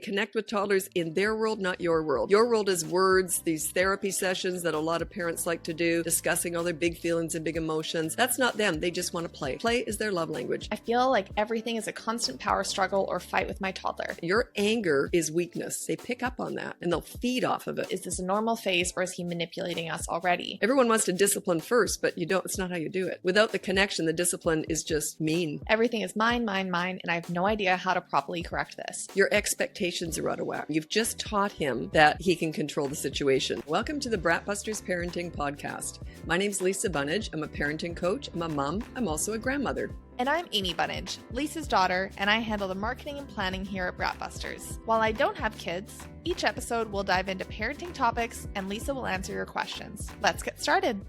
Connect with toddlers in their world, not your world. Your world is words, these therapy sessions that a lot of parents like to do, discussing all their big feelings and big emotions. That's not them. They just want to play. Play is their love language. I feel like everything is a constant power struggle or fight with my toddler. Your anger is weakness. They pick up on that and they'll feed off of it. Is this a normal phase or is he manipulating us already? Everyone wants to discipline first, but you don't. It's not how you do it. Without the connection, the discipline is just mean. Everything is mine, and I have no idea how to properly correct this. Your expectations are out of whack. You've just taught him that he can control the situation. Welcome to the Bratbusters Parenting Podcast. My name's Lisa Bunnage. I'm a parenting coach. I'm a mom. I'm also a grandmother. And I'm Amy Bunnage, Lisa's daughter, and I handle the marketing and planning here at Bratbusters. While I don't have kids, each episode will dive into parenting topics and Lisa will answer your questions. Let's get started.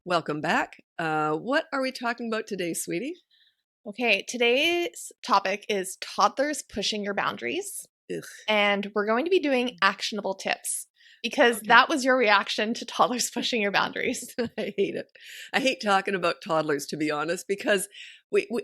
Welcome back. What are we talking about today, sweetie? Okay, today's topic is toddlers pushing your boundaries. Ugh. And we're going to be doing actionable tips because that was your reaction to toddlers pushing your boundaries. I hate it. I hate talking about toddlers, to be honest, because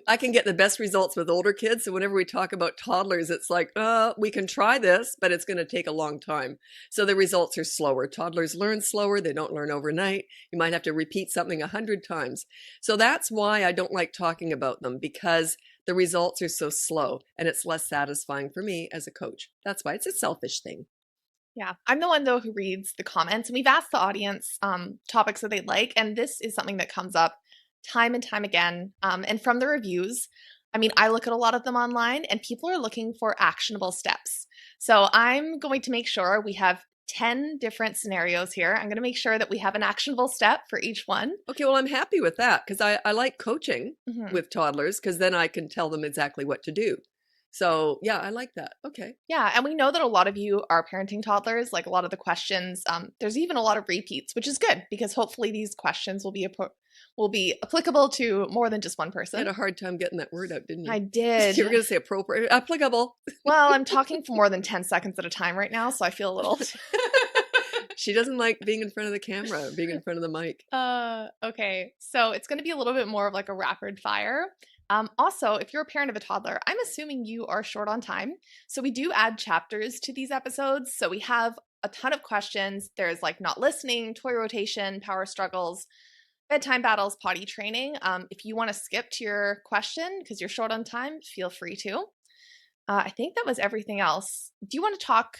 I can get the best results with older kids. So whenever we talk about toddlers, it's like, we can try this, but it's going to take a long time. So the results are slower. Toddlers learn slower. They don't learn overnight. You might have to repeat something 100 times. So that's why I don't like talking about them, because the results are so slow and it's less satisfying for me as a coach. That's why it's a selfish thing. Yeah, I'm the one, though, who reads the comments, and we've asked the audience topics that they'd like, and this is something that comes up time and time again. And from the reviews, I mean, I look at a lot of them online, and people are looking for actionable steps. So I'm going to make sure we have 10 different scenarios here. I'm going to make sure that we have an actionable step for each one. Okay, well, I'm happy with that because I like coaching with toddlers because then I can tell them exactly what to do. So yeah, I like that. Okay. Yeah, and we know that a lot of you are parenting toddlers, like a lot of the questions. There's even a lot of repeats, which is good because hopefully these questions will be applicable to more than just one person. You had a hard time getting that word out, didn't you? I did. You were going to say appropriate, applicable. Well, I'm talking for more than 10 seconds at a time right now, so I feel a little... She doesn't like being in front of the camera, being in front of the mic. Okay, so it's going to be a little bit more of like a rapid fire. Also, if you're a parent of a toddler, I'm assuming you are short on time. So we do add chapters to these episodes. So we have a ton of questions. There's like not listening, toy rotation, power struggles, bedtime battles, potty training. If you want to skip to your question because you're short on time, feel free to. I think that was everything else. Do you want to talk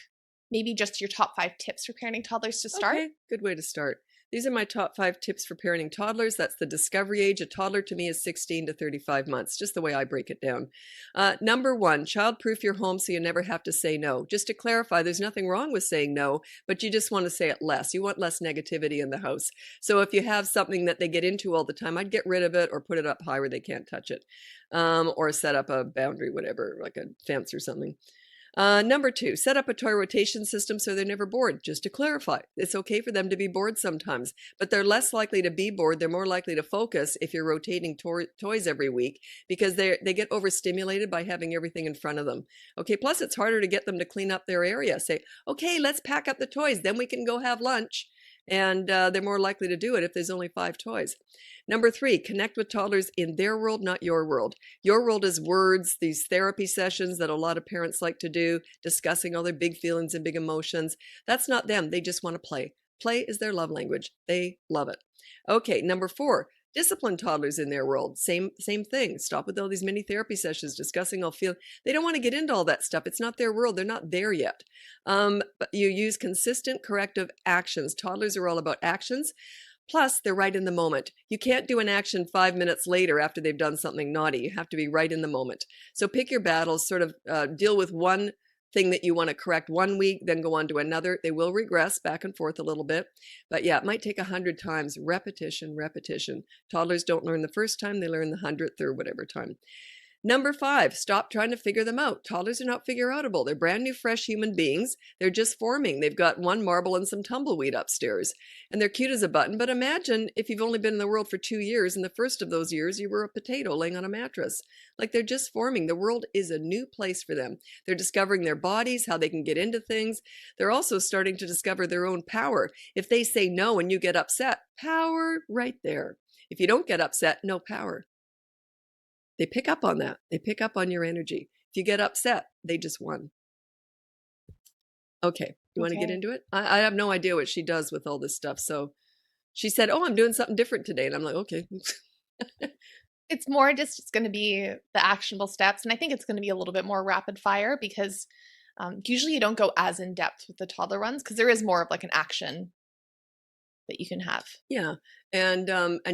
maybe just your top 5 tips for parenting toddlers to start? Okay, good way to start. These are my top 5 tips for parenting toddlers. That's the discovery age. A toddler to me is 16 to 35 months, just the way I break it down. Number 1, child-proof your home so you never have to say no. Just to clarify, there's nothing wrong with saying no, but you just want to say it less. You want less negativity in the house. So if you have something that they get into all the time, I'd get rid of it or put it up high where they can't touch it, or set up a boundary, whatever, like a fence or something. Number 2, set up a toy rotation system so they're never bored. Just to clarify, it's okay for them to be bored sometimes, but they're less likely to be bored. They're more likely to focus if you're rotating toys every week because they get overstimulated by having everything in front of them. Okay, plus it's harder to get them to clean up their area. Say, okay, let's pack up the toys, then we can go have lunch. And they're more likely to do it if there's only 5 toys. Number 3, connect with toddlers in their world, not your world. Your world is words, these therapy sessions that a lot of parents like to do, discussing all their big feelings and big emotions. That's not them. They just want to play. Play is their love language. They love it. Okay, number 4, discipline toddlers in their world. Same thing. Stop with all these mini therapy sessions, discussing all feel. They don't want to get into all that stuff. It's not their world. They're not there yet. But you use consistent corrective actions. Toddlers are all about actions. Plus, they're right in the moment. You can't do an action 5 minutes later after they've done something naughty. You have to be right in the moment. So pick your battles, sort of deal with one thing that you want to correct one week, then go on to another. They will regress back and forth a little bit. But yeah, it might take 100 times. Repetition. Toddlers don't learn the first time. They learn the 100th or whatever time. Number 5, stop trying to figure them out. Toddlers are not figure-outable. They're brand new, fresh human beings. They're just forming. They've got one marble and some tumbleweed upstairs. And they're cute as a button. But imagine if you've only been in the world for 2 years, and the first of those years you were a potato laying on a mattress. Like, they're just forming. The world is a new place for them. They're discovering their bodies, how they can get into things. They're also starting to discover their own power. If they say no and you get upset, power right there. If you don't get upset, no power. They pick up on that. They pick up on your energy. If you get upset, they just won. Okay. You want to get Okay. into it? I have no idea what she does with all this stuff. So she said, "Oh, I'm doing something different today." And I'm like, okay. It's more just it's going to be the actionable steps. And I think it's going to be a little bit more rapid fire because usually you don't go as in depth with the toddler ones because there is more of like an action that you can have. Yeah. And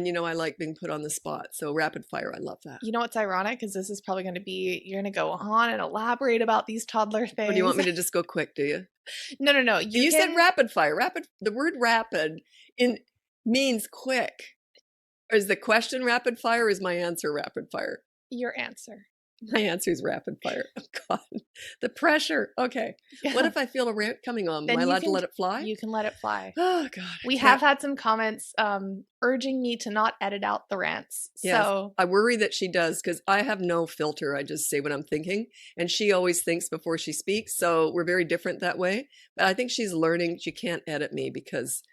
you know, I like being put on the spot. So rapid fire, I love that. You know what's ironic? Because this is probably going to be, you're going to go on and elaborate about these toddler Or do you want things. me to just go quick, do you? No, no, no. You said rapid fire. The word rapid in means quick. Or is the question rapid fire or is my answer rapid fire? Your answer. My answer is rapid fire. Oh, God. The pressure. Okay. What if I feel a rant coming on? Am I allowed to let it fly? You can let it fly. Oh, God. We have had some comments urging me to not edit out the rants. Yes, So I worry that she does because I have no filter. I just say what I'm thinking. And she always thinks before she speaks. So we're very different that way. But I think she's learning. She can't edit me because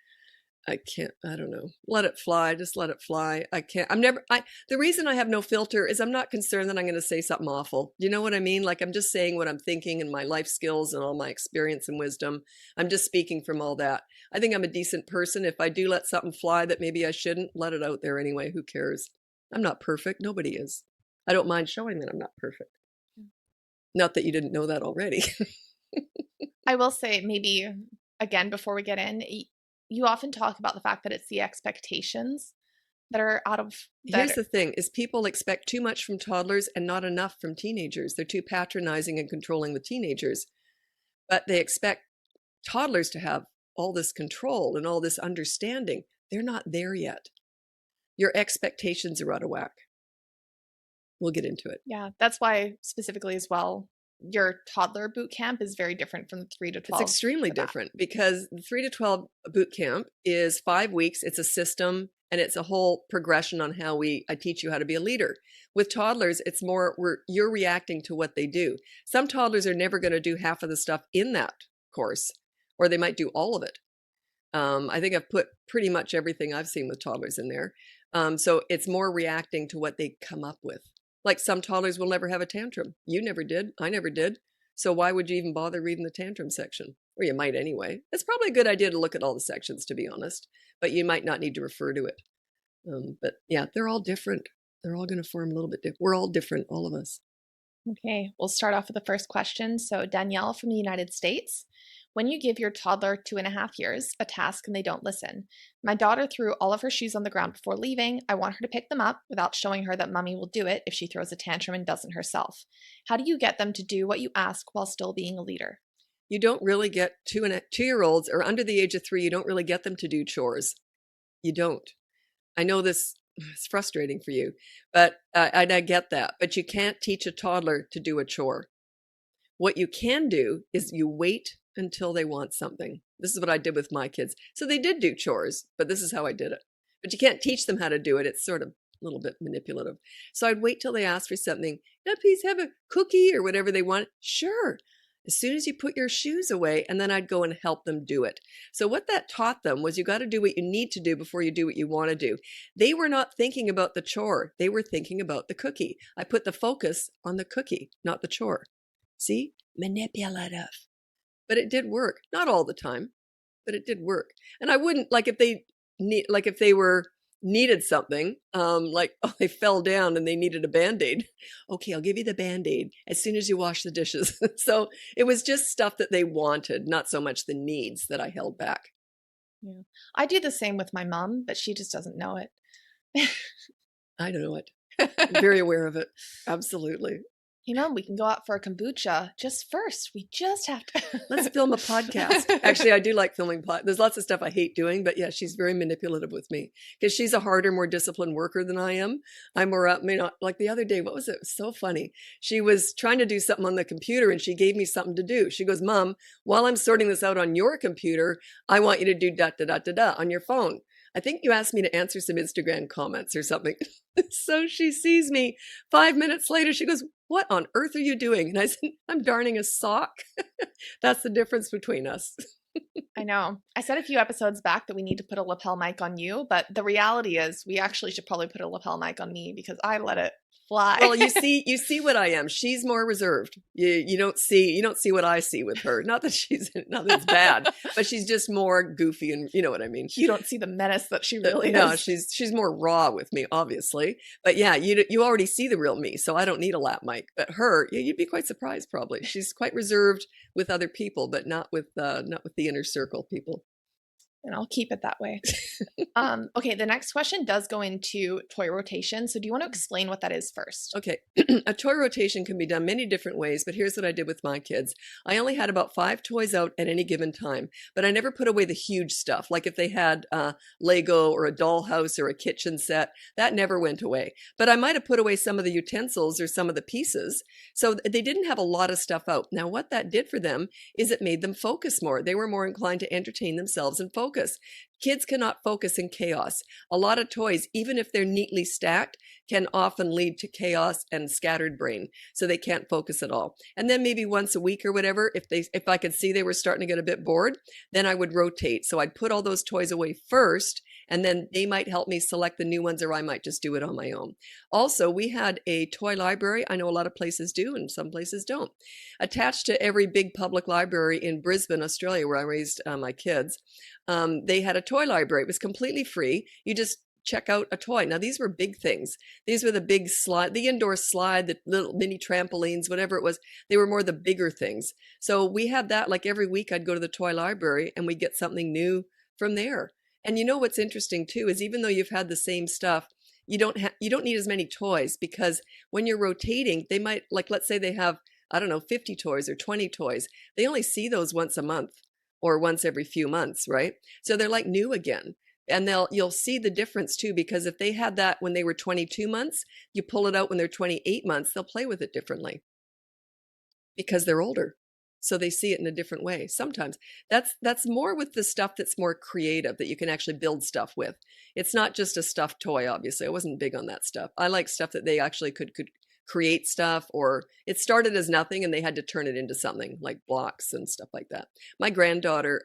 I can't, I don't know. Let it fly. Just let it fly. I can't, the reason I have no filter is I'm not concerned that I'm going to say something awful. You know what I mean? Like I'm just saying what I'm thinking and my life skills and all my experience and wisdom. I'm just speaking from all that. I think I'm a decent person. If I do let something fly that maybe I shouldn't, let it out there anyway. Who cares? I'm not perfect. Nobody is. I don't mind showing that I'm not perfect. Not that you didn't know that already. I will say, maybe again, before we get in, you often talk about the fact that it's the expectations that are out of Here's the thing is people expect too much from toddlers and not enough from teenagers. They're too patronizing and controlling with teenagers, but they expect toddlers to have all this control and all this understanding. They're not there yet. Your expectations are out of whack. We'll get into it. Yeah, that's why specifically as well, your toddler boot camp is very different from the 3 to 12. It's extremely different because the 3 to 12 boot camp is 5 weeks. It's a system and it's a whole progression on how I teach you how to be a leader. With toddlers, it's more you're reacting to what they do. Some toddlers are never going to do half of the stuff in that course, or they might do all of it. I think I've put pretty much everything I've seen with toddlers in there. So it's more reacting to what they come up with. Like some toddlers will never have a tantrum. You never did. I never did. So why would you even bother reading the tantrum section? Or you might anyway. It's probably a good idea to look at all the sections, to be honest. But you might not need to refer to it. But yeah, they're all different. They're all going to form a little bit different. We're all different, all of us. Okay, we'll start off with the first question. So Danielle from the United States. When you give your toddler 2.5 years a task and they don't listen, my daughter threw all of her shoes on the ground before leaving. I want her to pick them up without showing her that mommy will do it if she throws a tantrum and doesn't herself. How do you get them to do what you ask while still being a leader? You don't really get 2-year-olds or under the age of 3, you don't really get them to do chores. You don't. I know this is frustrating for you, but I get that. But you can't teach a toddler to do a chore. What you can do is you wait until they want something. This is what I did with my kids. So they did do chores, but this is how I did it. But you can't teach them how to do it. It's sort of a little bit manipulative. So I'd wait till they asked for something. Now, please have a cookie or whatever they want. Sure. As soon as you put your shoes away, and then I'd go and help them do it. So what that taught them was you got to do what you need to do before you do what you want to do. They were not thinking about the chore. They were thinking about the cookie. I put the focus on the cookie, not the chore. See? Manipulative. But it did work. Not all the time, but it did work. And I wouldn't, like if they needed something, they fell down and they needed a Band-Aid. Okay, I'll give you the Band-Aid as soon as you wash the dishes. So it was just stuff that they wanted, not so much the needs that I held back. Yeah. I do the same with my mom, but she just doesn't know it. I don't know it. I'm very aware of it. Absolutely. Hey, Mom, we can go out for a kombucha. Just first, we just have to. Let's film a podcast. Actually, I do like filming There's lots of stuff I hate doing, but yeah, she's very manipulative with me because she's a harder, more disciplined worker than I am. I'm more up, like the other day, what was it? It was so funny. She was trying to do something on the computer and she gave me something to do. She goes, Mom, while I'm sorting this out on your computer, I want you to do da da da da da on your phone. I think you asked me to answer some Instagram comments or something. So she sees me 5 minutes later. She goes, what on earth are you doing? And I said, I'm darning a sock. That's the difference between us. I know. I said a few episodes back that we need to put a lapel mic on you, but the reality is we actually should probably put a lapel mic on me because I let it fly. Well, you see what I am. She's more reserved. You don't see what I see with her. Not that not that it's bad, but she's just more goofy, and you know what I mean. You don't see the menace that she really No, is. she's more raw with me, obviously. But yeah, you already see the real me, so I don't need a lap mic. But her, yeah, you'd be quite surprised probably. She's quite reserved with other people, but not with the inner circle people. And I'll keep it that way. Okay, the next question does go into toy rotation. So do you want to explain what that is first? Okay, a toy rotation can be done many different ways, but here's what I did with my kids. I only had about 5 toys out at any given time, but I never put away the huge stuff. Like if they had Lego or a dollhouse or a kitchen set, that never went away. But I might have put away some of the utensils or some of the pieces, so they didn't have a lot of stuff out. Now, what that did for them is it made them focus more. They were more inclined to entertain themselves and focus. Kids cannot focus in chaos. A lot of toys, even if they're neatly stacked, can often lead to chaos and scattered brain, so they can't focus at all. And then maybe once a week or whatever, if I could see they were starting to get a bit bored, then I would rotate. So I'd put all those toys away first, and then they might help me select the new ones, or I might just do it on my own. Also, we had a toy library. I know a lot of places do and some places don't. Attached to every big public library in Brisbane, Australia, where I raised my kids, they had a toy library. It was completely free. You just check out a toy. Now, these were big things. These were the big slide, the indoor slide, the little mini trampolines, whatever it was. They were more the bigger things. So we had that like every week. I'd go to the toy library and we'd get something new from there. And you know what's interesting too is even though you've had the same stuff, you don't need as many toys, because when you're rotating, they might, like, let's say they have, I don't know, 50 toys or 20 toys. They only see those once a month or once every few months, right? So they're like new again. And you'll see the difference too, because if they had that when they were 22 months, you pull it out when they're 28 months, they'll play with it differently because they're older. So they see it in a different way. Sometimes that's more with the stuff that's more creative, that you can actually build stuff with. It's not just a stuffed toy, obviously. I wasn't big on that stuff. I like stuff that they actually could create stuff, or it started as nothing and they had to turn it into something, like blocks and stuff like that. My granddaughter,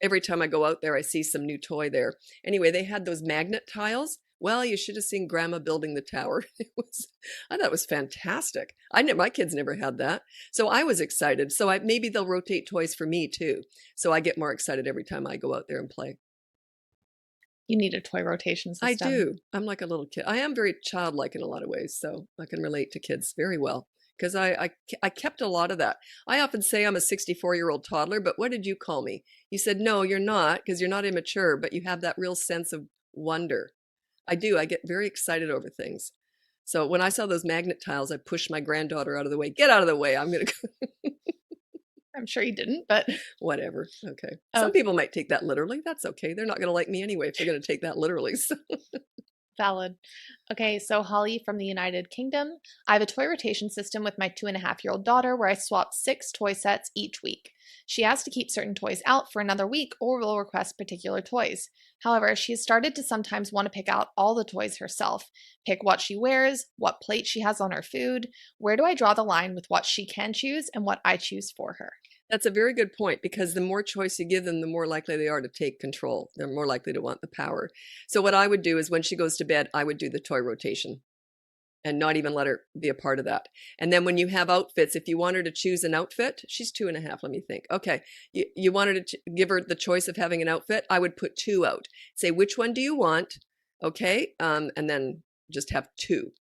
every time I go out there, I see some new toy there. Anyway, they had those magnet tiles. Well, you should have seen Grandma building the tower. I thought it was fantastic. My kids never had that. So I was excited. So maybe they'll rotate toys for me too. So I get more excited every time I go out there and play. You need a toy rotation system. I do. I'm like a little kid. I am very childlike in a lot of ways. So I can relate to kids very well, because I kept a lot of that. I often say I'm a 64-year-old toddler, but what did you call me? You said, no, you're not, because you're not immature, but you have that real sense of wonder. I do. I get very excited over things. So when I saw those magnet tiles, I pushed my granddaughter out of the way. Get out of the way. I'm going to go. I'm sure you didn't, but whatever. Okay. Some people might take that literally. That's okay. They're not going to like me anyway if they're going to take that literally. So. Valid. Okay, so Holly from the United Kingdom. I have a toy rotation system with my 2.5-year-old daughter where I swap 6 toy sets each week. She has to keep certain toys out for another week or will request particular toys. However, she has started to sometimes want to pick out all the toys herself, pick what she wears, what plate she has on her food. Where do I draw the line with what she can choose and what I choose for her? That's a very good point, because the more choice you give them, the more likely they are to take control. They're more likely to want the power. So what I would do is when she goes to bed, I would do the toy rotation and not even let her be a part of that. And then when you have outfits, if you want her to choose an outfit, she's 2.5, let me think. Okay, you wanted to give her the choice of having an outfit, I would put 2 out. Say, which one do you want? Okay, and then just have 2.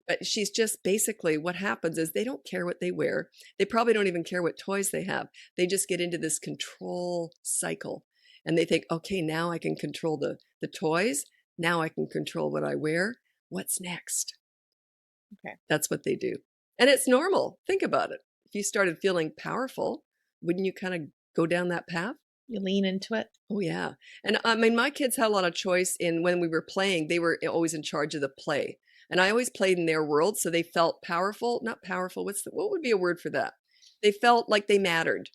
But she's just basically, what happens is they don't care what they wear. They probably don't even care what toys they have. They just get into this control cycle. And they think, okay, now I can control the toys. Now I can control what I wear. What's next? Okay. That's what they do. And it's normal. Think about it. If you started feeling powerful, wouldn't you kind of go down that path? You lean into it. Oh, yeah. And I mean, my kids had a lot of choice in when we were playing. They were always in charge of the play. And I always played in their world, so they felt powerful. Not powerful, what would be a word for that? They felt like they mattered.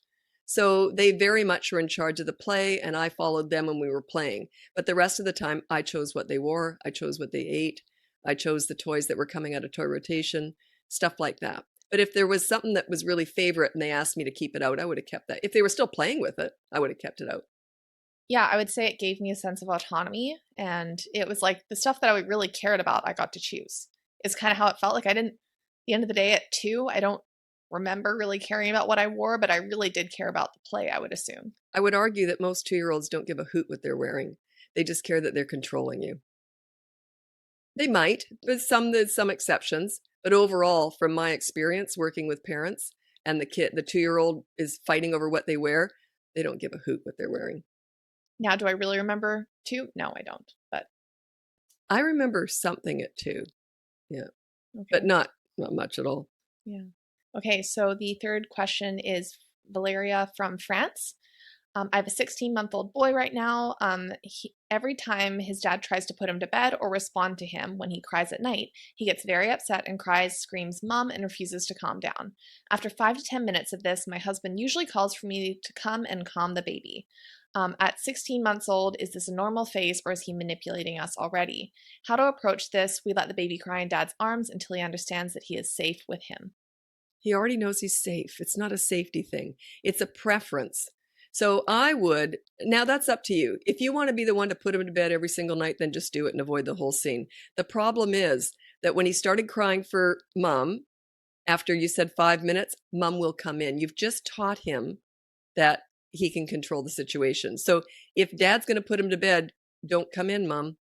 So they very much were in charge of the play, and I followed them when we were playing. But the rest of the time, I chose what they wore, I chose what they ate, I chose the toys that were coming out of toy rotation, stuff like that. But if there was something that was really favorite and they asked me to keep it out, I would have kept that. If they were still playing with it, I would have kept it out. Yeah, I would say it gave me a sense of autonomy. And it was like the stuff that I really cared about, I got to choose. Is kind of how it felt. Like I didn't, at the end of the day at 2, I don't remember really caring about what I wore, but I really did care about the play, I would assume. I would argue that most 2-year-olds don't give a hoot what they're wearing. They just care that they're controlling you. They might, but there's some exceptions. But overall, from my experience working with parents and the 2-year-old is fighting over what they wear, they don't give a hoot what they're wearing. Now, do I really remember 2? No, I don't. But I remember something at 2. Yeah. okay. But not much at all. Yeah. Okay, so the third question is Valeria from France. I have a 16-month-old boy right now. Every time his dad tries to put him to bed or respond to him when he cries at night, he gets very upset and cries, screams mom, and refuses to calm down. After 5 to 10 minutes of this, my husband usually calls for me to come and calm the baby. At 16 months old, is this a normal phase or is he manipulating us already? How to approach this? We let the baby cry in dad's arms until he understands that he is safe with him. He already knows he's safe. It's not a safety thing. It's a preference. So now that's up to you. If you want to be the one to put him to bed every single night, then just do it and avoid the whole scene. The problem is that when he started crying for mom, after you said 5 minutes, mom will come in. You've just taught him that he can control the situation. So if dad's going to put him to bed, don't come in, mom.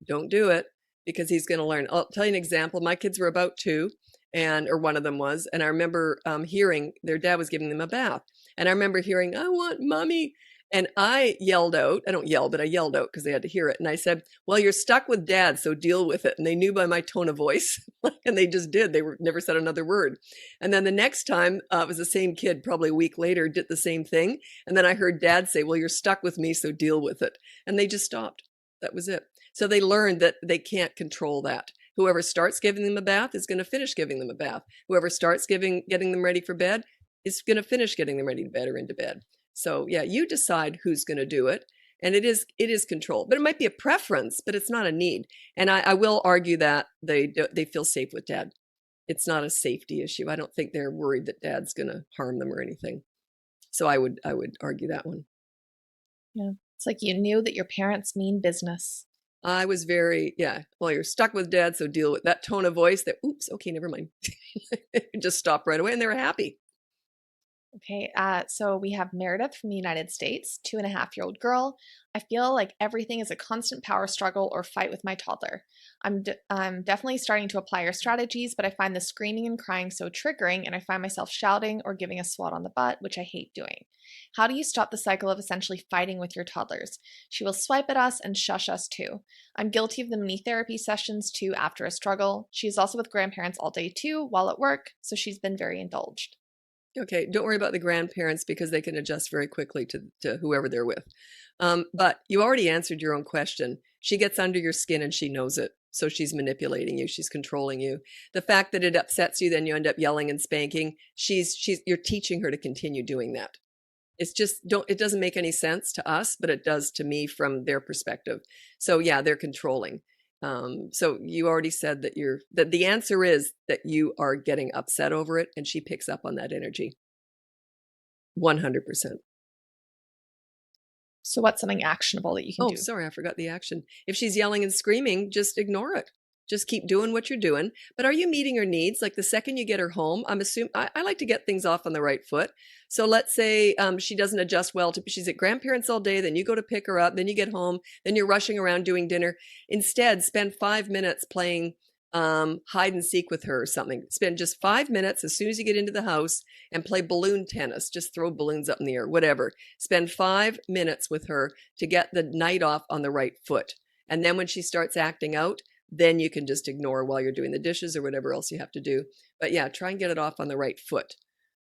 Don't do it, because he's going to learn. I'll tell you an example. My kids were about 2, or one of them was, and I remember hearing their dad was giving them a bath. And I remember hearing, I want mommy. And I yelled out. I don't yell, but I yelled out because they had to hear it. And I said, well, you're stuck with dad, so deal with it. And they knew by my tone of voice, and they just did. They never said another word. And then the next time, it was the same kid, probably a week later, did the same thing. And then I heard dad say, well, you're stuck with me, so deal with it. And they just stopped. That was it. So they learned that they can't control that. Whoever starts giving them a bath is going to finish giving them a bath. Whoever starts getting them ready for bed is going to finish getting them ready to bed or into bed. So yeah, you decide who's going to do it. And it is control, but it might be a preference, but it's not a need. And I will argue that they feel safe with dad. It's not a safety issue. I don't think they're worried that dad's going to harm them or anything. So I would argue that one. Yeah. It's like you knew that your parents mean business. I was well, you're stuck with dad, so deal with that tone of voice that, oops, okay, never mind. Just stop right away, and they were happy. Okay, so we have Meredith from the United States, 2.5-year-old girl. I feel like everything is a constant power struggle or fight with my toddler. I'm definitely starting to apply your strategies, but I find the screaming and crying so triggering, and I find myself shouting or giving a swat on the butt, which I hate doing. How do you stop the cycle of essentially fighting with your toddlers? She will swipe at us and shush us too. I'm guilty of the mini therapy sessions too after a struggle. She is also with grandparents all day too while at work, so she's been very indulged. Okay, don't worry about the grandparents because they can adjust very quickly to whoever they're with. But you already answered your own question. She gets under your skin and she knows it. So she's manipulating you. She's controlling you. The fact that it upsets you, then you end up yelling and spanking. You're teaching her to continue doing that. It's just it doesn't make any sense to us, but it does to me from their perspective. So yeah, they're controlling. So you already said that the answer is that you are getting upset over it, and she picks up on that energy. 100%. So what's something actionable that you can do? Oh, sorry, I forgot the action. If she's yelling and screaming, just ignore it. Just keep doing what you're doing. But are you meeting her needs? Like the second you get her home, I like to get things off on the right foot. So let's say she doesn't adjust well she's at grandparents all day, then you go to pick her up, then you get home, then you're rushing around doing dinner. Instead, spend 5 minutes playing hide and seek with her or something. Spend just 5 minutes as soon as you get into the house and play balloon tennis. Just throw balloons up in the air, whatever. Spend 5 minutes with her to get the night off on the right foot. And then when she starts acting out, then you can just ignore while you're doing the dishes or whatever else you have to do. But yeah, try and get it off on the right foot.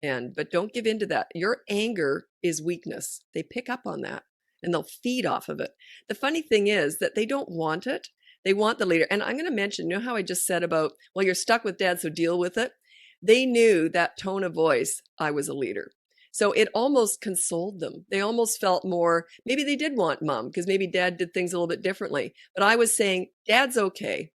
But don't give in to that. Your anger is weakness. They pick up on that and they'll feed off of it. The funny thing is that they don't want it. They want the leader. And I'm going to mention, you know how I just said about, well, you're stuck with dad, so deal with it. They knew that tone of voice, I was a leader. So it almost consoled them. They almost felt more, maybe they did want mom because maybe dad did things a little bit differently. But I was saying, dad's okay.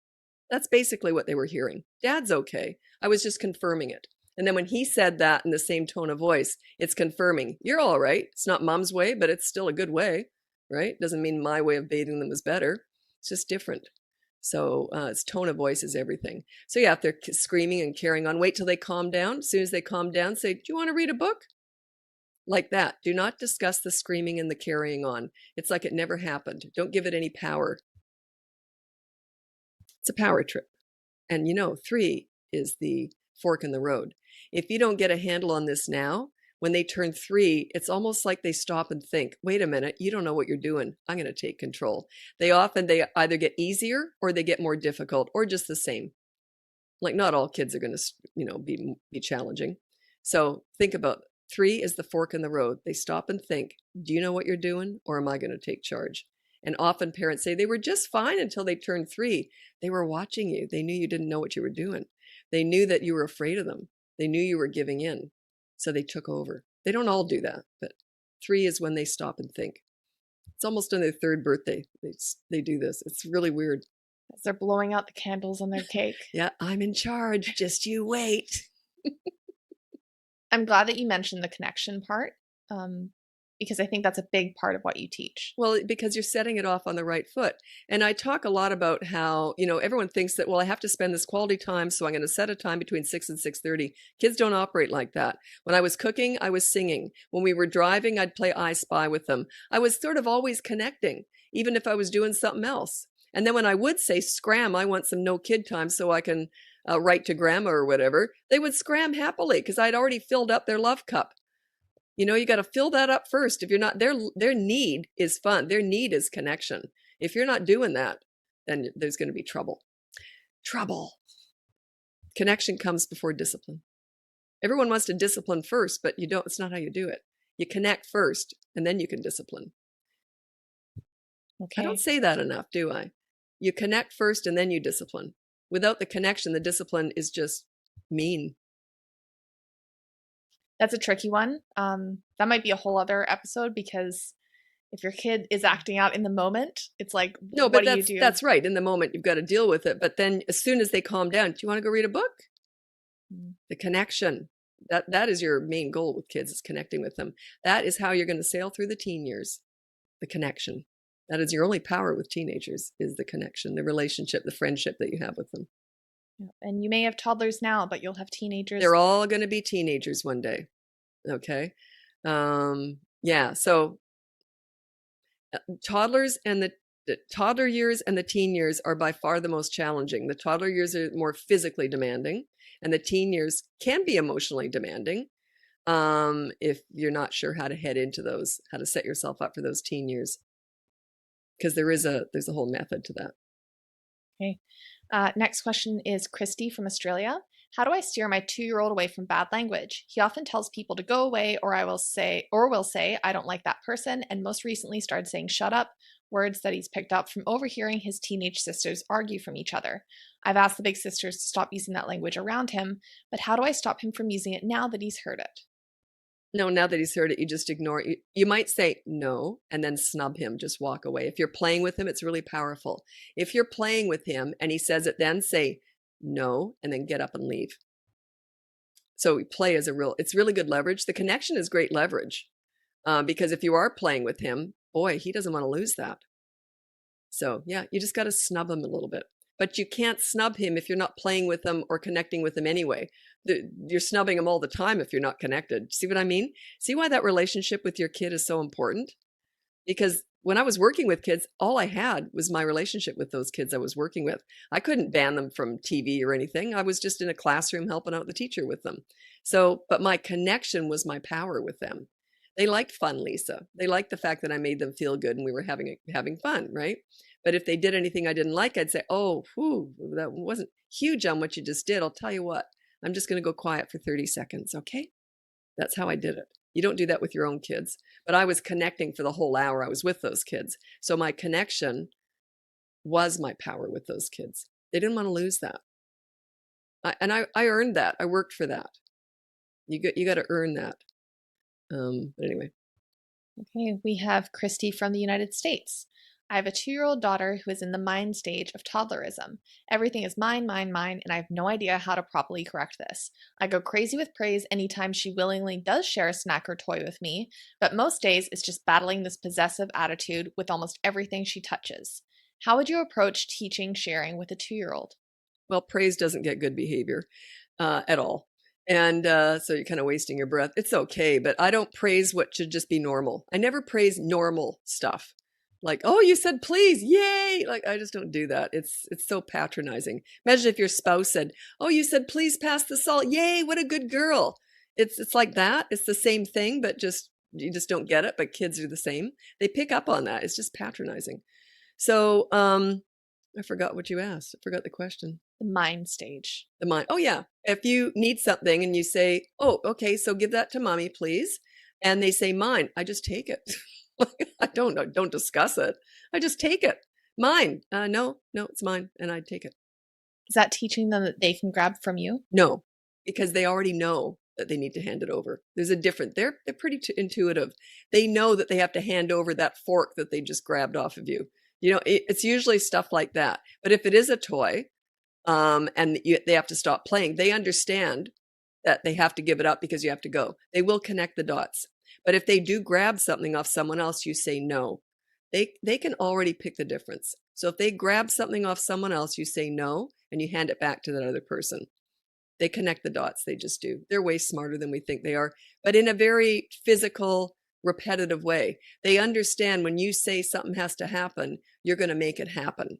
That's basically what they were hearing. Dad's okay. I was just confirming it. And then when he said that in the same tone of voice, it's confirming, you're all right. It's not mom's way, but it's still a good way, right? Doesn't mean my way of bathing them was better. It's just different. So it's tone of voice is everything. So yeah, if they're screaming and carrying on, wait till they calm down. As soon as they calm down, say, do you want to read a book? Like that. Do not discuss the screaming and the carrying on. It's like it never happened. Don't give it any power. It's a power trip. And 3 is the fork in the road. If you don't get a handle on this now, when they turn 3, it's almost like they stop and think, wait a minute, you don't know what you're doing. I'm going to take control. They either get easier or they get more difficult or just the same. Like not all kids are going to, be challenging. So think about 3 is the fork in the road. They stop and think, do you know what you're doing or am I going to take charge? And often parents say they were just fine until they turned 3. They were watching you. They knew you didn't know what you were doing. They knew that you were afraid of them. They knew you were giving in. So they took over. They don't all do that, but 3 is when they stop and think. It's almost on their 3rd birthday. They do this. It's really weird. As they're blowing out the candles on their cake. Yeah, I'm in charge. Just you wait. I'm glad that you mentioned the connection part, because I think that's a big part of what you teach. Well, because you're setting it off on the right foot. And I talk a lot about how, everyone thinks that, well, I have to spend this quality time, so I'm going to set a time between 6 and 6:30. Kids don't operate like that. When I was cooking, I was singing. When we were driving, I'd play I Spy with them. I was sort of always connecting, even if I was doing something else. And then when I would say, scram, I want some no kid time so I can write to grandma or whatever, they would scram happily because I'd already filled up their love cup. You got to fill that up first. If you're not, their need is fun. Their need is connection. If you're not doing that, then there's going to be trouble. Trouble. Connection comes before discipline. Everyone wants to discipline first, but you don't. It's not how you do it. You connect first, and then you can discipline. Okay. I don't say that enough, do I? You connect first, and then you discipline. Without the connection, the discipline is just mean. That's a tricky one. That might be a whole other episode because if your kid is acting out in the moment, it's like, no, what but do you do? That's right. In the moment, you've got to deal with it. But then as soon as they calm down, do you want to go read a book? The connection. That is your main goal with kids, is connecting with them. That is how you're going to sail through the teen years. The connection. That is your only power with teenagers, is the connection, the relationship, the friendship that you have with them. And you may have toddlers now, but you'll have teenagers. They're all going to be teenagers one day. Okay. Yeah. So toddlers and the toddler years and the teen years are by far the most challenging. The toddler years are more physically demanding, and the teen years can be emotionally demanding if you're not sure how to head into those, how to set yourself up for those teen years. Because there's a whole method to that. Okay. Next question is Christy from Australia. How do I steer my 2-year-old away from bad language? He often tells people to go away, or will say, I don't like that person, and most recently started saying shut up, words that he's picked up from overhearing his teenage sisters argue from each other. I've asked the big sisters to stop using that language around him, but how do I stop him from using it now that he's heard it? No, now that he's heard it, you just ignore it. You might say no and then snub him, just walk away. If you're playing with him, it's really powerful. If you're playing with him and he says it, then say no and then get up and leave. So play is it's really good leverage. The connection is great leverage because if you are playing with him, boy, he doesn't want to lose that. So yeah, you just got to snub him a little bit. But you can't snub him if you're not playing with him or connecting with him anyway. You're snubbing him all the time if you're not connected. See what I mean? See why that relationship with your kid is so important? Because when I was working with kids, all I had was my relationship with those kids I was working with. I couldn't ban them from TV or anything. I was just in a classroom helping out the teacher with them. So, but my connection was my power with them. They liked fun, Lisa. They liked the fact that I made them feel good and we were having fun, right? But if they did anything I didn't like, I'd say, oh, that wasn't huge on what you just did. I'll tell you what, I'm just going to go quiet for 30 seconds, okay? That's how I did it. You don't do that with your own kids. But I was connecting for the whole hour I was with those kids. So my connection was my power with those kids. They didn't want to lose that. I earned that. I worked for that. You got to earn that. But anyway. Okay, we have Christy from the United States. I have a 2-year-old daughter who is in the mine stage of toddlerism. Everything is mine, mine, mine, and I have no idea how to properly correct this. I go crazy with praise anytime she willingly does share a snack or toy with me, but most days it's just battling this possessive attitude with almost everything she touches. How would you approach teaching sharing with a 2-year-old? Well, praise doesn't get good behavior at all. And so you're kind of wasting your breath. It's okay, but I don't praise what should just be normal. I never praise normal stuff. Like, oh, you said please, yay! Like, I just don't do that. It's so patronizing. Imagine if your spouse said, "Oh, you said please pass the salt, yay! What a good girl." It's like that. It's the same thing, but just you just don't get it. But kids are the same. They pick up on that. It's just patronizing. So I forgot what you asked. I forgot the question. The mine stage. The mind. Oh, yeah. If you need something and you say, "Oh, okay, so give that to mommy, please." And they say, "Mine." I just take it. I don't know. Don't discuss it. I just take it. Mine. No, no, it's mine. And I take it. Is that teaching them that they can grab from you? No, because they already know that they need to hand it over. There's a different, they're pretty intuitive. They know that they have to hand over that fork that they just grabbed off of you. You know, it's usually stuff like that. But if it is a toy, they have to stop playing, they understand that they have to give it up because you have to go. They will connect the dots. But if they do grab something off someone else, you say no. They can already pick the difference. So if they grab something off someone else, you say no, and you hand it back to that other person. They connect the dots. They just do. They're way smarter than we think they are, but in a very physical, repetitive way. They understand when you say something has to happen, you're going to make it happen.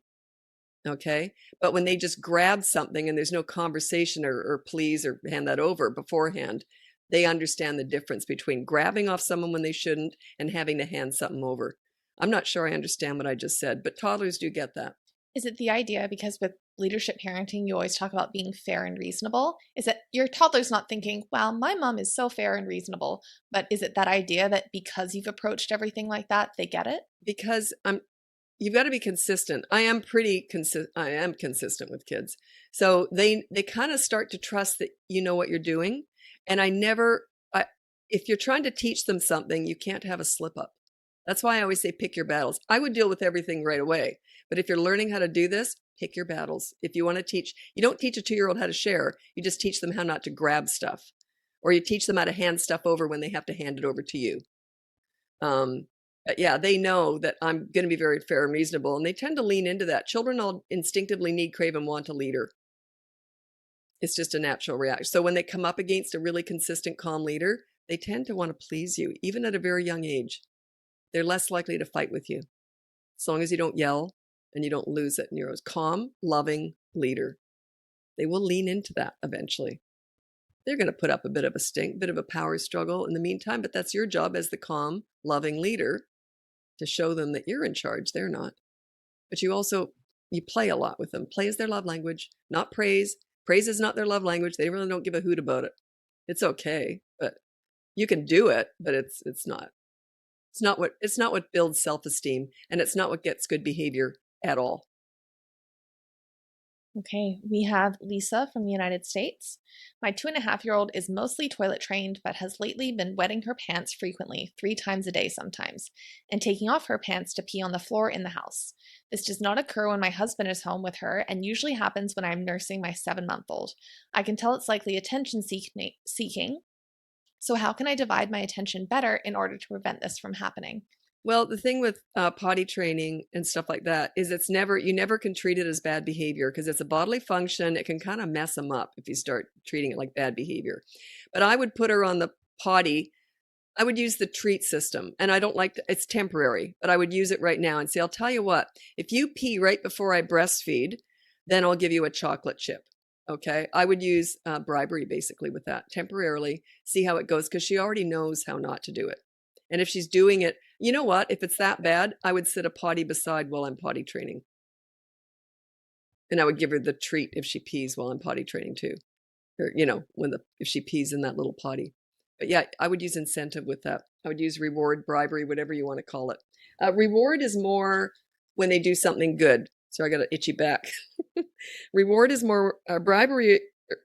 Okay. But when they just grab something and there's no conversation or please or hand that over beforehand, they understand the difference between grabbing off someone when they shouldn't and having to hand something over. I'm not sure I understand what I just said, but toddlers do get that. Is it the idea, because with leadership parenting, you always talk about being fair and reasonable? Is it your toddler's not thinking, well, my mom is so fair and reasonable, but is it that idea that because you've approached everything like that, they get it? Because you've got to be consistent. I am consistent with kids. So they kind of start to trust that you know what you're doing. And if you're trying to teach them something, you can't have a slip up. That's why I always say pick your battles. I would deal with everything right away. But if you're learning how to do this, pick your battles. If you want to teach, you don't teach a 2-year-old how to share. You just teach them how not to grab stuff. Or you teach them how to hand stuff over when they have to hand it over to you. But yeah, they know that I'm going to be very fair and reasonable, and they tend to lean into that. Children all instinctively need, crave, and want a leader. It's just a natural reaction. So when they come up against a really consistent, calm leader, they tend to want to please you, even at a very young age. They're less likely to fight with you, as long as you don't yell and you don't lose it. And you're a calm, loving leader. They will lean into that eventually. They're going to put up a bit of a stink, bit of a power struggle in the meantime, but that's your job as the calm, loving leader to show them that you're in charge. They're not. But you play a lot with them. Play is their love language, not praise. Praise is not their love language. They really don't give a hoot about it. It's okay, but you can do it, but it's not. It's not what builds self-esteem, and it's not what gets good behavior at all. Okay, we have Lisa from the United States. My 2.5-year-old is mostly toilet trained, but has lately been wetting her pants frequently, 3 times a day sometimes, and taking off her pants to pee on the floor in the house. This does not occur when my husband is home with her and usually happens when I'm nursing my 7-month-old. I can tell it's likely attention seeking. So how can I divide my attention better in order to prevent this from happening? Well, the thing with potty training and stuff like that is you never can treat it as bad behavior because it's a bodily function. It can kind of mess them up if you start treating it like bad behavior. But I would put her on the potty. I would use the treat system, and I don't it's temporary, but I would use it right now and say, I'll tell you what, if you pee right before I breastfeed, then I'll give you a chocolate chip. Okay. I would use bribery basically with that temporarily, see how it goes, because she already knows how not to do it. And if she's doing it, you know what? If it's that bad, I would sit a potty beside while I'm potty training. And I would give her the treat if she pees while I'm potty training too. Or, if she pees in that little potty. But yeah, I would use incentive with that. I would use reward, bribery, whatever you want to call it. Reward is more when they do something good. So I got an itchy back. Reward is more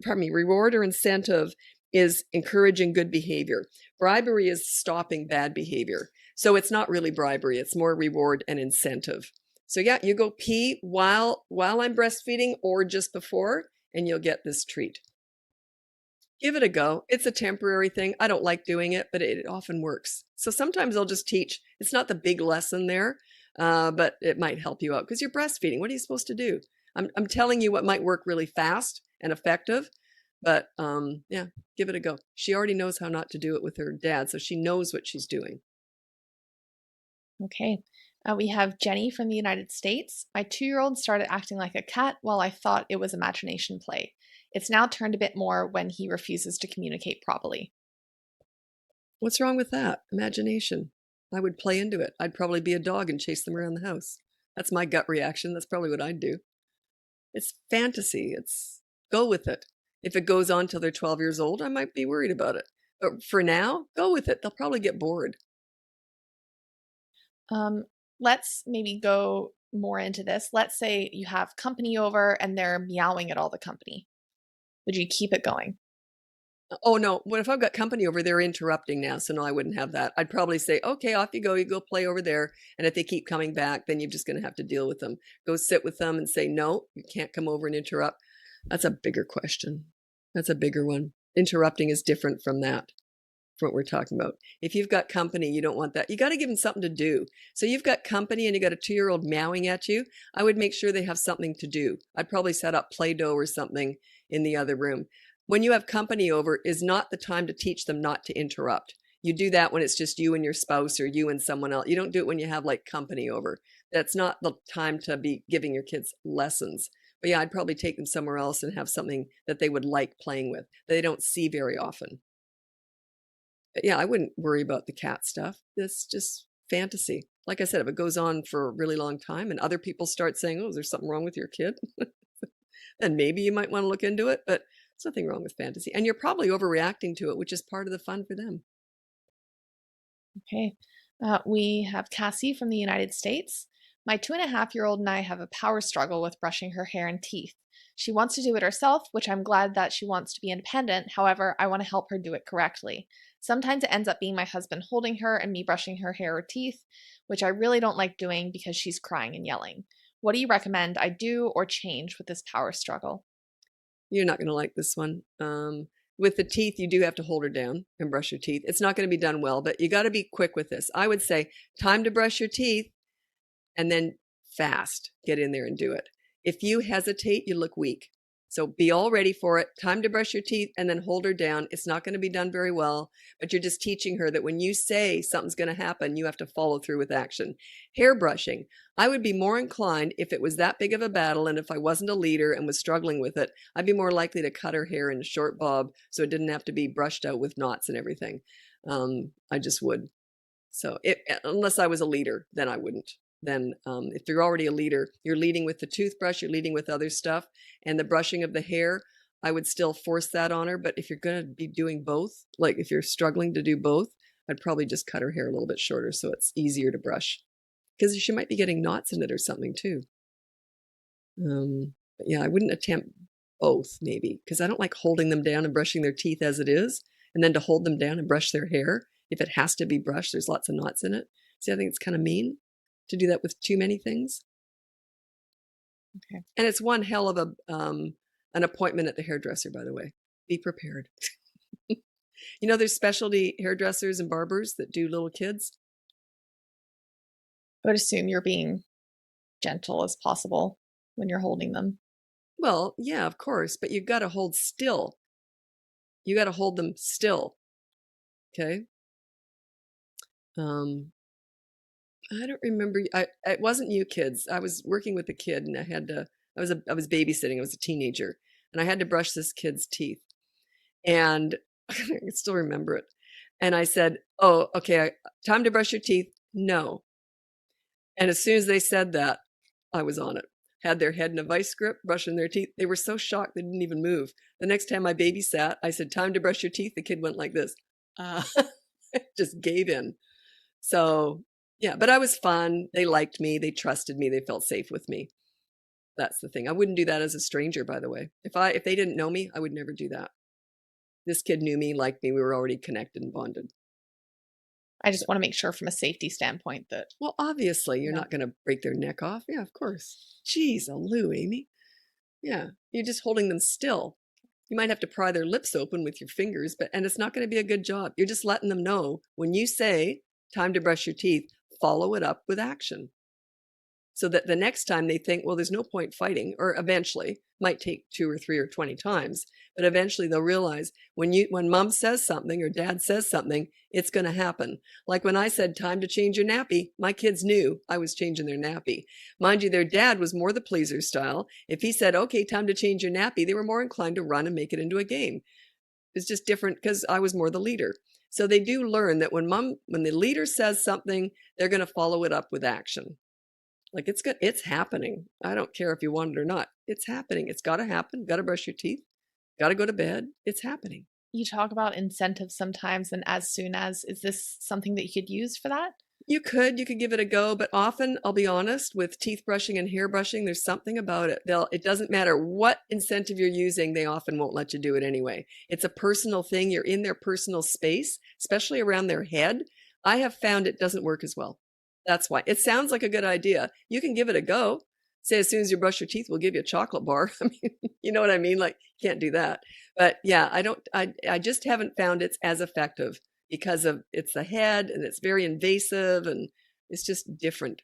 reward or incentive is encouraging good behavior. Bribery is stopping bad behavior. So it's not really bribery. It's more reward and incentive. So yeah, you go pee while I'm breastfeeding or just before, and you'll get this treat. Give it a go. It's a temporary thing. I don't like doing it, but it often works. So sometimes I'll just teach. It's not the big lesson there, but it might help you out because you're breastfeeding. What are you supposed to do? I'm telling you what might work really fast and effective, but yeah, give it a go. She already knows how not to do it with her dad, so she knows what she's doing. Okay. We have Jenny from the United States. My 2-year-old started acting like a cat while I thought it was imagination play. It's now turned a bit more when he refuses to communicate properly. What's wrong with that? Imagination. I would play into it. I'd probably be a dog and chase them around the house. That's my gut reaction. That's probably what I'd do. It's fantasy. It's go with it. If it goes on till they're 12 years old, I might be worried about it. But for now, go with it. They'll probably get bored. Let's maybe go more into this. Let's say you have company over and they're meowing at all the company. Would you keep it going? Oh no, what if I've got company over there interrupting now? So no, I wouldn't have that. I'd probably say, okay, off you go play over there. And if they keep coming back, then you're just going to have to deal with them. Go sit with them and say, no, you can't come over and interrupt. That's a bigger question. That's a bigger one. Interrupting is different from that, from what we're talking about. If you've got company, you don't want that. You got to give them something to do. So you've got company and you got a 2-year-old meowing at you. I would make sure they have something to do. I'd probably set up Play-Doh or something in the other room. When you have company over is not the time to teach them not to interrupt. You do that when it's just you and your spouse or you and someone else. You don't do it when you have like company over. That's not the time to be giving your kids lessons. But yeah, I'd probably take them somewhere else and have something that they would like playing with that they don't see very often. But yeah, I wouldn't worry about the cat stuff. It's just fantasy. Like I said, if it goes on for a really long time and other people start saying, oh, is there something wrong with your kid? Then maybe you might want to look into it, but there's nothing wrong with fantasy. And you're probably overreacting to it, which is part of the fun for them. Okay. We have Cassie from the United States. My 2.5-year-old and I have a power struggle with brushing her hair and teeth. She wants to do it herself, which I'm glad that she wants to be independent. However, I want to help her do it correctly. Sometimes it ends up being my husband holding her and me brushing her hair or teeth, which I really don't like doing because she's crying and yelling. What do you recommend I do or change with this power struggle? You're not going to like this one. With the teeth, you do have to hold her down and brush your teeth. It's not going to be done well, but you got to be quick with this. I would say time to brush your teeth and then fast get in there and do it. If you hesitate, you look weak. So be all ready for it. Time to brush your teeth and then hold her down. It's not going to be done very well, but you're just teaching her that when you say something's going to happen, you have to follow through with action. Hair brushing. I would be more inclined if it was that big of a battle and if I wasn't a leader and was struggling with it, I'd be more likely to cut her hair in a short bob so it didn't have to be brushed out with knots and everything. I just would. So unless I was a leader, then I wouldn't. Then if you're already a leader, you're leading with the toothbrush, you're leading with other stuff, and the brushing of the hair, I would still force that on her. But if you're going to be doing both, like if you're struggling to do both, I'd probably just cut her hair a little bit shorter so it's easier to brush. Because she might be getting knots in it or something too. But yeah, I wouldn't attempt both maybe because I don't like holding them down and brushing their teeth as it is, and then to hold them down and brush their hair. If it has to be brushed, there's lots of knots in it. See, I think it's kind of mean to do that with too many things. Okay. And it's one hell of an appointment at the hairdresser, by the way. Be prepared. There's specialty hairdressers and barbers that do little kids. I would assume you're being gentle as possible when you're holding them. Well, yeah, of course, but you've got to hold still. You got to hold them still. Okay. I don't remember. It wasn't you kids. I was working with a kid, and I was babysitting. I was a teenager, and I had to brush this kid's teeth, and I can still remember it. And I said, "Oh, okay, time to brush your teeth." No. And as soon as they said that, I was on it. Had their head in a vice grip, brushing their teeth. They were so shocked they didn't even move. The next time I babysat, I said, "Time to brush your teeth." The kid went like this, just gave in. So yeah, but I was fun. They liked me. They trusted me. They felt safe with me. That's the thing. I wouldn't do that as a stranger, by the way. If they didn't know me, I would never do that. This kid knew me, liked me. We were already connected and bonded. I just want to make sure from a safety standpoint that, Well, obviously, you're no. not going to break their neck off. Yeah, of course. Jeez, oh, Lou, Amy. Yeah, you're just holding them still. You might have to pry their lips open with your fingers, and it's not going to be a good job. You're just letting them know when you say, time to brush your teeth, follow it up with action. So that the next time they think, well, there's no point fighting, or eventually, might take 2 or 3 or 20 times, but eventually they'll realize when mom says something or dad says something, it's going to happen. Like when I said time to change your nappy, my kids knew I was changing their nappy. Mind you, their dad was more the pleaser style. If he said, okay, time to change your nappy, they were more inclined to run and make it into a game. It's just different because I was more the leader. So they do learn that when the leader says something, they're going to follow it up with action. Like it's good. It's happening. I don't care if you want it or not. It's happening. It's got to happen. Got to brush your teeth. Got to go to bed. It's happening. You talk about incentives sometimes, and as soon as, is this something that you could use for that? You could give it a go, but often, I'll be honest, with teeth brushing and hair brushing, there's something about it. It doesn't matter what incentive you're using, they often won't let you do it anyway. It's a personal thing. You're in their personal space, especially around their head. I have found it doesn't work as well. That's why. It sounds like a good idea. You can give it a go. Say as soon as you brush your teeth, we'll give you a chocolate bar. I mean, you know what I mean? Like, you can't do that. But yeah, I just haven't found it's as effective because of it's the head and it's very invasive and it's just different.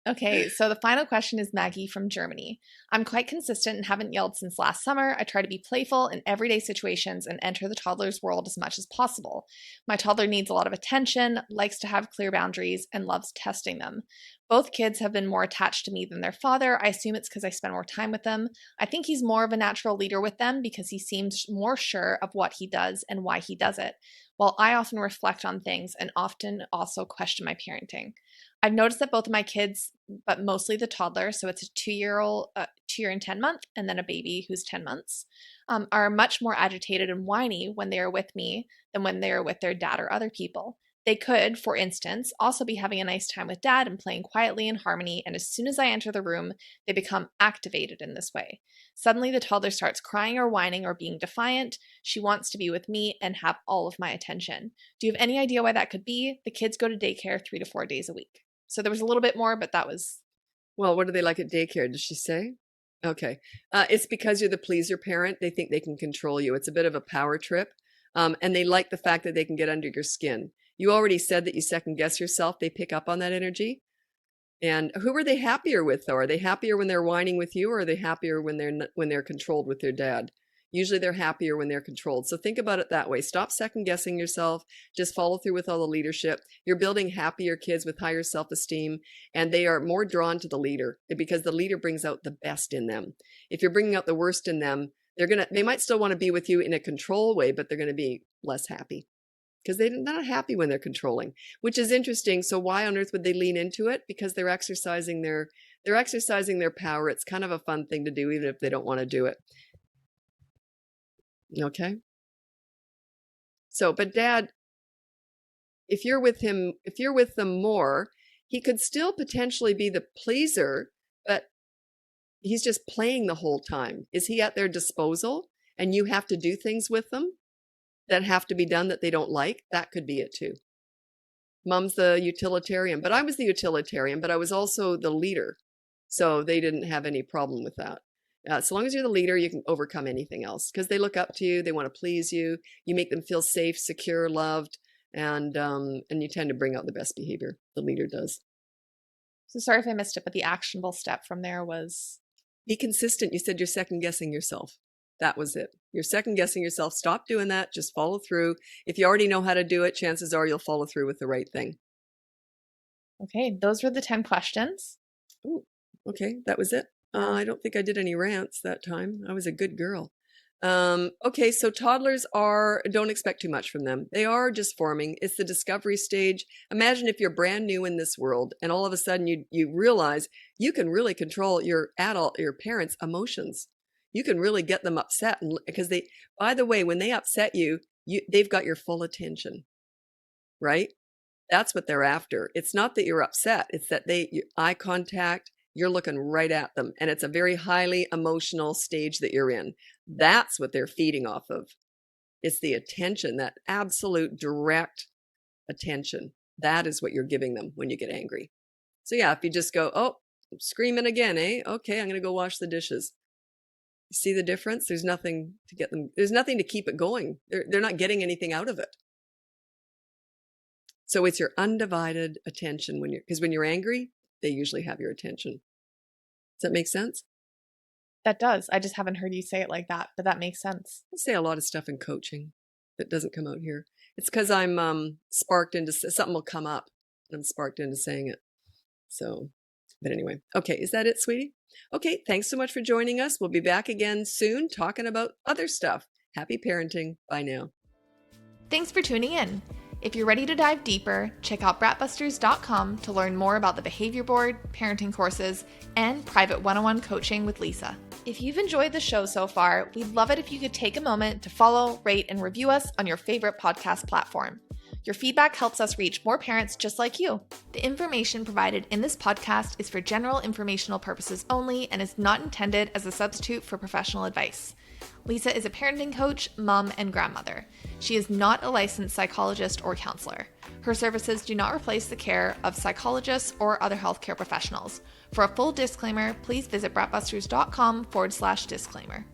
Okay, so the final question is Maggie from Germany. I'm quite consistent and haven't yelled since last summer. I try to be playful in everyday situations and enter the toddler's world as much as possible. My toddler needs a lot of attention, likes to have clear boundaries, and loves testing them. Both kids have been more attached to me than their father. I assume it's because I spend more time with them. I think he's more of a natural leader with them because he seems more sure of what he does and why he does it, while I often reflect on things and often also question my parenting. I've noticed that both of my kids, but mostly the toddler, so it's a 2-year-old, 2 year and 10 month, and then a baby who's 10 months, are much more agitated and whiny when they are with me than when they are with their dad or other people. They could, for instance, also be having a nice time with dad and playing quietly in harmony, and as soon as I enter the room, they become activated in this way. Suddenly, the toddler starts crying or whining or being defiant. She wants to be with me and have all of my attention. Do you have any idea why that could be? The kids go to daycare 3 to 4 days a week. So there was a little bit more, but that was. Well, what do they like at daycare? Does she say? Okay. It's because you're the pleaser parent. They think they can control you. It's a bit of a power trip. And they like the fact that they can get under your skin. You already said that you second guess yourself. They pick up on that energy. And who are they happier with, though? Are they happier when they're whining with you, or are they happier when they're controlled with their dad? Usually they're happier when they're controlled. So think about it that way. Stop second guessing yourself. Just follow through with all the leadership. You're building happier kids with higher self-esteem, and they are more drawn to the leader because the leader brings out the best in them. If you're bringing out the worst in them, they might still want to be with you in a control way, but they're going to be less happy because they're not happy when they're controlling, which is interesting. So why on earth would they lean into it? Because they're exercising their power. It's kind of a fun thing to do, even if they don't want to do it. Okay. So, but dad, if you're with them more, he could still potentially be the pleaser, but he's just playing the whole time. Is he at their disposal and you have to do things with them that have to be done that they don't like? That could be it too. Mom's the utilitarian, but I was the utilitarian, but I was also the leader. So they didn't have any problem with that. So long as you're the leader, you can overcome anything else because they look up to you. They want to please you. You make them feel safe, secure, loved, and you tend to bring out the best behavior. The leader does. So sorry if I missed it, but the actionable step from there was. Be consistent. You said you're second guessing yourself. That was it. You're second guessing yourself. Stop doing that. Just follow through. If you already know how to do it, chances are you'll follow through with the right thing. Okay, those were the 10 questions. Ooh, okay, that was it. I don't think I did any rants that time. I was a good girl. Okay, so toddlers don't expect too much from them. They are just forming. It's the discovery stage. Imagine if you're brand new in this world and all of a sudden you realize you can really control your parents' emotions. You can really get them upset because by the way, when they upset they've got your full attention, right? That's what they're after. It's not that you're upset. It's that eye contact, you're looking right at them. And it's a very highly emotional stage that you're in. That's what they're feeding off of. It's the attention, that absolute direct attention. That is what you're giving them when you get angry. So yeah, if you just go, oh, I'm screaming again, eh? Okay, I'm going to go wash the dishes. You see the difference? There's nothing to get them. There's nothing to keep it going. They're not getting anything out of it. So it's your undivided attention because when you're angry, they usually have your attention. Does that make sense? That does. I just haven't heard you say it like that, but that makes sense. I say a lot of stuff in coaching that doesn't come out here. It's because I'm sparked into something will come up and I'm sparked into saying it. So, but anyway, okay, is that it, sweetie? Okay, thanks so much for joining us. We'll be back again soon talking about other stuff. Happy parenting. Bye now. Thanks for tuning in. If you're ready to dive deeper, check out bratbusters.com to learn more about the behavior board, parenting courses, and private one-on-one coaching with Lisa. If you've enjoyed the show so far, we'd love it if you could take a moment to follow, rate, and review us on your favorite podcast platform. Your feedback helps us reach more parents just like you. The information provided in this podcast is for general informational purposes only and is not intended as a substitute for professional advice. Lisa is a parenting coach, mom, and grandmother. She is not a licensed psychologist or counselor. Her services do not replace the care of psychologists or other healthcare professionals. For a full disclaimer, please visit bratbusters.com/disclaimer.